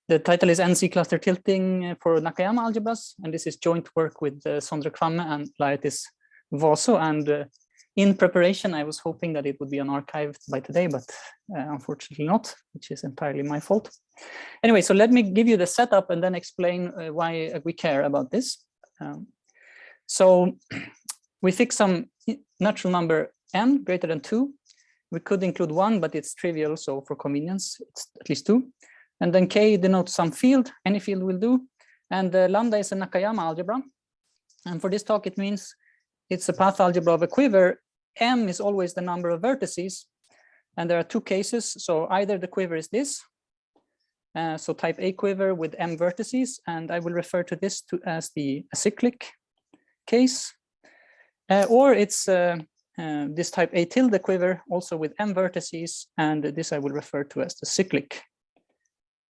The title is nZ-cluster tilting for Nakayama algebras, and this is joint work with Kvamme and Jasso. And in preparation, I was hoping that it would be unarchived by today, but unfortunately not, which is entirely my fault. Anyway, so let me give you the setup and then explain why we care about this. So we fix some natural number n greater than 2. We could include 1, but it's trivial, so for convenience, it's at least 2. And then k denotes some field, any field will do. And lambda is a Nakayama algebra. And for this talk, it means it's a path algebra of a quiver. M is always the number of vertices. And there are two cases. So either the quiver is this, so type A quiver with m vertices, and I will refer to this as the acyclic case, or it's this type A tilde quiver also with m vertices, and this I will refer to as the cyclic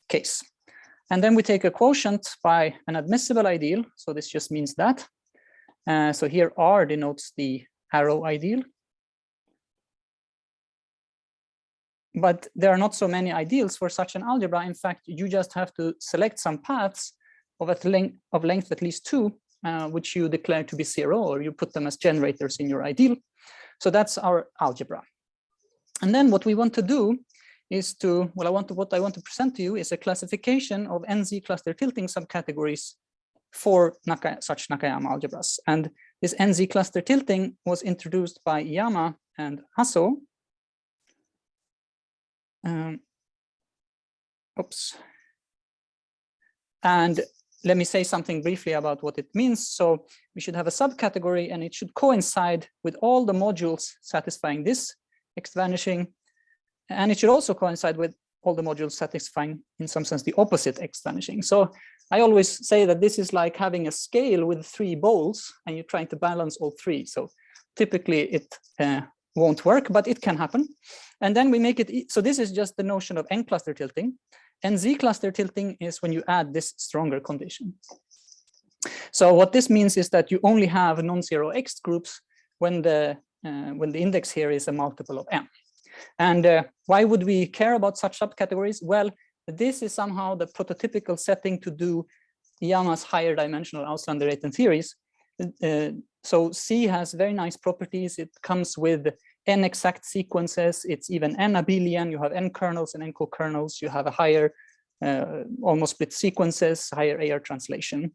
case. And then we take a quotient by an admissible ideal. So this just means that. So here R denotes the arrow ideal. But there are not so many ideals for such an algebra. In fact, you just have to select some paths of length at least 2, which you declare to be 0, or you put them as generators in your ideal. So that's our algebra. And then what we want to do is to, what I want to present to you is a classification of nZ-cluster tilting subcategories for such Nakayama algebras. And this nZ-cluster tilting was introduced by Iyama and Jasso. And let me say something briefly about what it means. So we should have a subcategory, and it should coincide with all the modules satisfying this X vanishing. And it should also coincide with all the modules satisfying, in some sense, the opposite X vanishing. So I always say that this is like having a scale with 3 bowls, and you're trying to balance all 3. So typically it won't work, but it can happen. And then we make it, so this is just the notion of n-cluster tilting. nZ-cluster tilting is when you add this stronger condition. So what this means is that you only have non-zero X groups when the index here is a multiple of n. And why would we care about such subcategories? Well, this is somehow the prototypical setting to do Iyama's higher dimensional Auslander-Reiten theories. So C has very nice properties. It comes with n exact sequences. It's even n abelian. You have n kernels and n co-kernels. You have a higher almost split sequences, higher AR translation.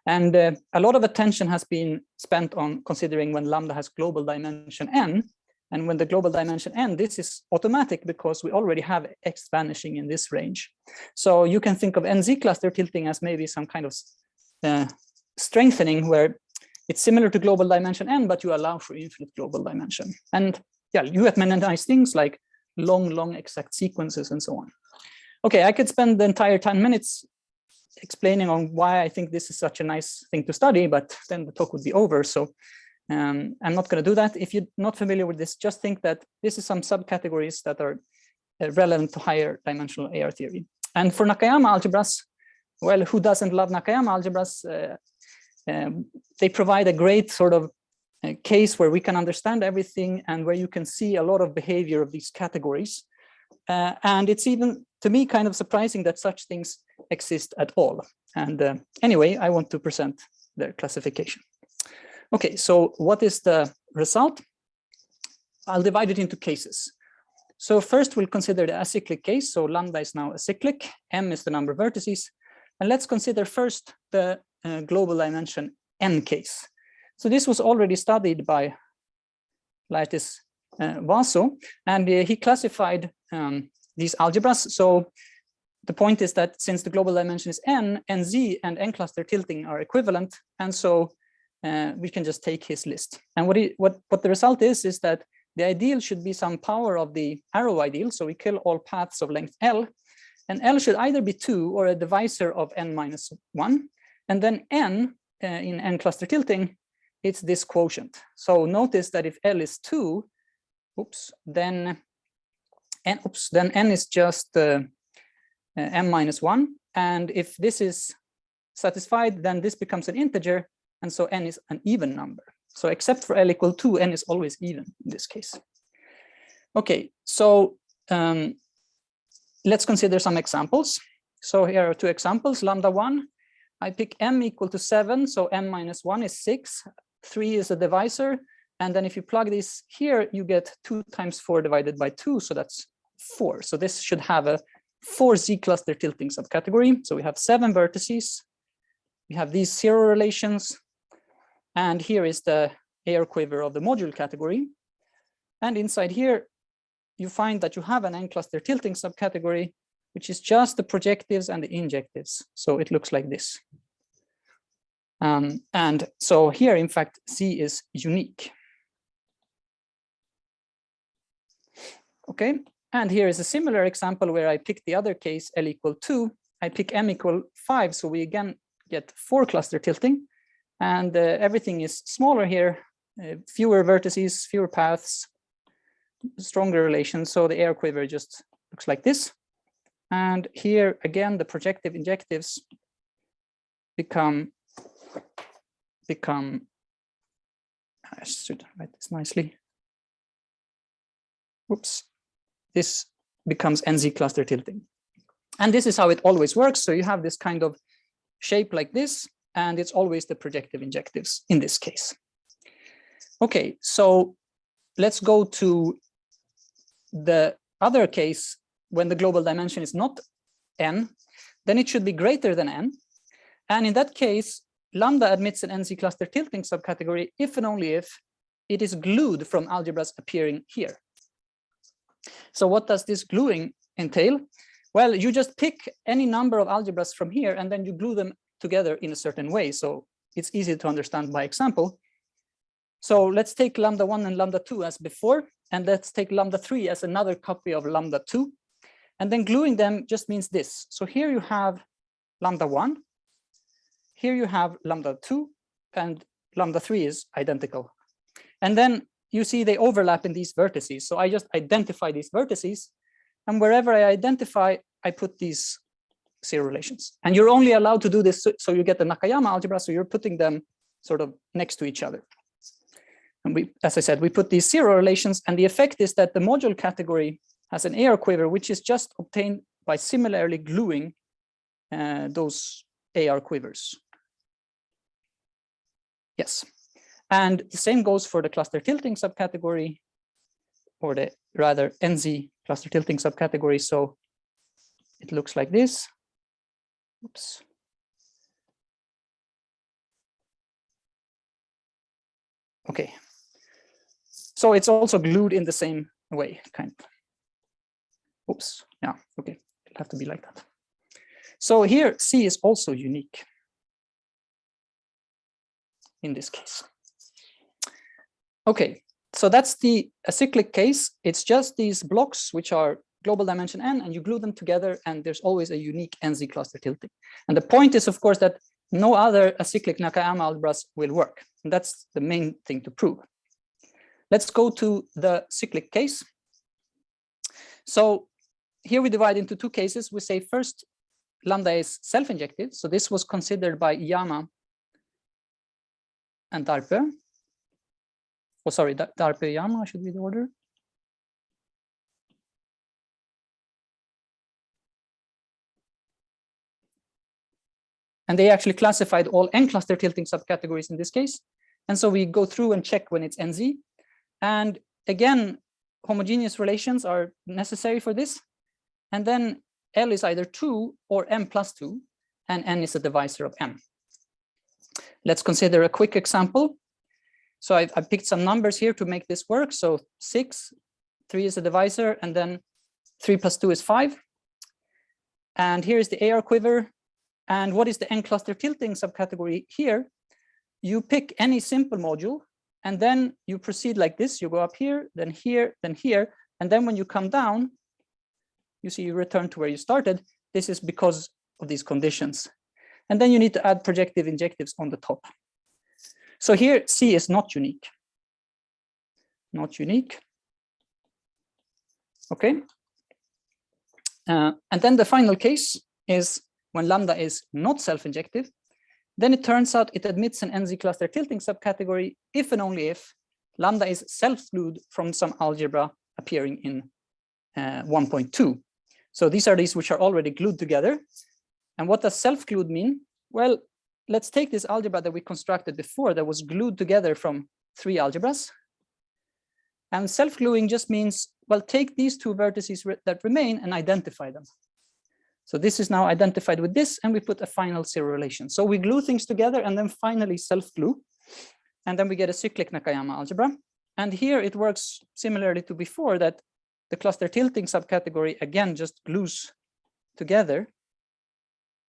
And a lot of attention has been spent on considering when lambda has global dimension n. And when the global dimension n, this is automatic because we already have X vanishing in this range. So you can think of nZ-cluster tilting as maybe some kind of strengthening where it's similar to global dimension n, but you allow for infinite global dimension. And yeah, you have many nice things like long exact sequences and so on. Okay, I could spend the entire 10 minutes explaining on why I think this is such a nice thing to study, but then the talk would be over. So I'm not going to do that. If you're not familiar with this, just think that this is some subcategories that are relevant to higher dimensional AR theory. And for Nakayama algebras, well, who doesn't love Nakayama algebras? They provide a great sort of case where we can understand everything and where you can see a lot of behavior of these categories. And it's even, to me, kind of surprising that such things exist at all. And anyway, I want to present their classification. Okay, so what is the result? I'll divide it into cases. So first we'll consider the acyclic case. So lambda is now acyclic, m is the number of vertices. And let's consider first the global dimension n case. So this was already studied by Jasso, and he classified these algebras. So the point is that since the global dimension is n, nZ and n-cluster tilting are equivalent, and so we can just take his list. And what the result is that the ideal should be some power of the arrow ideal. So we kill all paths of length L, and L should either be 2 or a divisor of n minus 1. And then n in n-cluster tilting, it's this quotient. So notice that if L is 2, then n is just m minus 1. And if this is satisfied, then this becomes an integer. And so n is an even number. So except for L equal 2, n is always even in this case. Okay, so let's consider some examples. So here are two examples. Lambda 1, I pick m equal to 7, so m minus 1 is 6, 3 is a divisor, and then if you plug this here, you get 2 times 4 divided by 2, so that's 4. So this should have a 4 Z-cluster tilting subcategory. So we have 7 vertices, we have these 0 relations, and here is the air quiver of the module category. And inside here, you find that you have an n-cluster tilting subcategory, which is just the projectives and the injectives. So it looks like this. And so here, in fact, Z is unique. Okay, and here is a similar example where I pick the other case, L equal 2. I pick m equal 5, so we again get 4 cluster tilting. And everything is smaller here, fewer vertices, fewer paths, stronger relations. So the air quiver just looks like this. And here again, the projective injectives become I should write this nicely. Oops, this becomes nZ-cluster tilting. And this is how it always works. So you have this kind of shape like this, and it's always the projective injectives in this case. Okay, so let's go to the other case when the global dimension is not n, then it should be greater than n. And in that case, lambda admits an nZ-cluster tilting subcategory if and only if it is glued from algebras appearing here. So what does this gluing entail? Well, you just pick any number of algebras from here and then you glue them together in a certain way. So it's easy to understand by example. So let's take lambda 1 and lambda 2 as before, and let's take lambda 3 as another copy of lambda 2. And then gluing them just means this. So here you have lambda 1, here you have lambda 2, and lambda 3 is identical. And then you see they overlap in these vertices. So I just identify these vertices, and wherever I identify, I put these 0 relations. And you're only allowed to do this so you get the Nakayama algebra, so you're putting them sort of next to each other. And we, as I said, we put these 0 relations, and the effect is that the module category has an AR quiver, which is just obtained by similarly gluing those AR quivers. Yes, and the same goes for the cluster tilting subcategory, or the rather nZ cluster tilting subcategory. So it looks like this. Oops. Okay. So it's also glued in the same way, kind of. Oops. Yeah. Okay. It'll have to be like that. So here, C is also unique in this case. Okay. So that's the acyclic case. It's just these blocks which are global dimension n, and you glue them together, and there's always a unique nZ cluster tilting. And the point is, of course, that no other acyclic Nakayama algebras will work. And that's the main thing to prove. Let's go to the cyclic case. So here we divide into 2 cases. We say first, lambda is self-injective. So this was considered by Iyama and Darpe. Oh, sorry, Darpe, Iyama should be the order. And they actually classified all n-cluster tilting subcategories in this case. And so we go through and check when it's nZ. And again, homogeneous relations are necessary for this. And then L is either 2 or m plus 2, and n is a divisor of m. Let's consider a quick example. So I picked some numbers here to make this work. So 6, 3 is a divisor, and then 3 plus 2 is 5. And here is the AR quiver. And what is the n-cluster tilting subcategory here? You pick any simple module, and then you proceed like this. You go up here, then here, then here. And then when you come down, you see you return to where you started. This is because of these conditions. And then you need to add projective injectives on the top. So here, C is not unique. Not unique. Okay. And then the final case is when lambda is not self-injective. Then it turns out it admits an nZ-cluster tilting subcategory if and only if lambda is self-glued from some algebra appearing in 1.2. So these are these which are already glued together. And what does self-glued mean? Well, let's take this algebra that we constructed before that was glued together from 3 algebras. And self-gluing just means, well, take these 2 vertices that remain and identify them. So this is now identified with this, and we put a final 0 relation. So we glue things together and then finally self-glue. And then we get a cyclic Nakayama algebra. And here it works similarly to before, that the cluster tilting subcategory again just glues together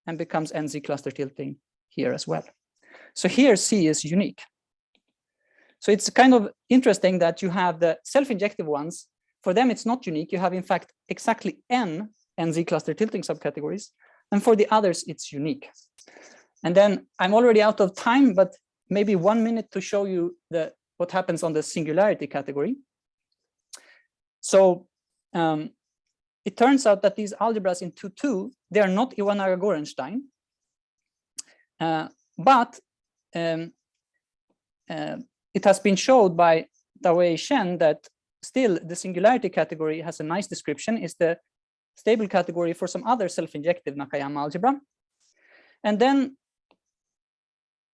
and becomes nZ-cluster tilting here as well. So here C is unique. So it's kind of interesting that you have the self-injective ones. For them, it's not unique. You have, in fact, exactly n nZ-cluster tilting subcategories. And for the others, it's unique. And then I'm already out of time, but maybe 1 minute to show you what happens on the singularity category. So it turns out that these algebras in 2-2, they are not Iwanaga-Gorenstein. But it has been showed by Herschend that still the singularity category has a nice description, is the stable category for some other self-injective Nakayama algebra. And then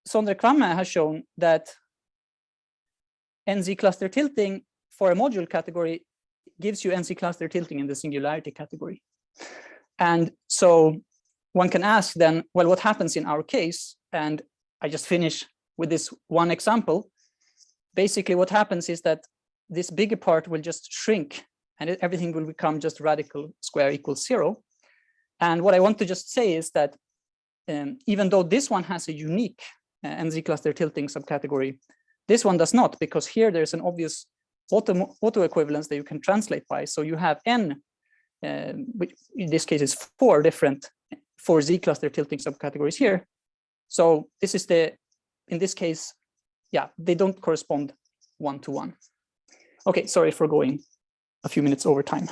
Kvamme has shown that nZ-cluster tilting for a module category gives you nZ-cluster tilting in the singularity category. And so one can ask then, well, what happens in our case? And I just finish with this one example. Basically, what happens is that this bigger part will just shrink and everything will become just radical square equals 0. And what I want to just say is that even though this one has a unique nZ-cluster tilting subcategory, this one does not, because here there's an obvious auto equivalence that you can translate by. So you have n, which in this case is 4 different 4 Z-cluster tilting subcategories here. So this is in this case, yeah, they don't correspond 1-to-1. Okay, sorry for going a few minutes over time.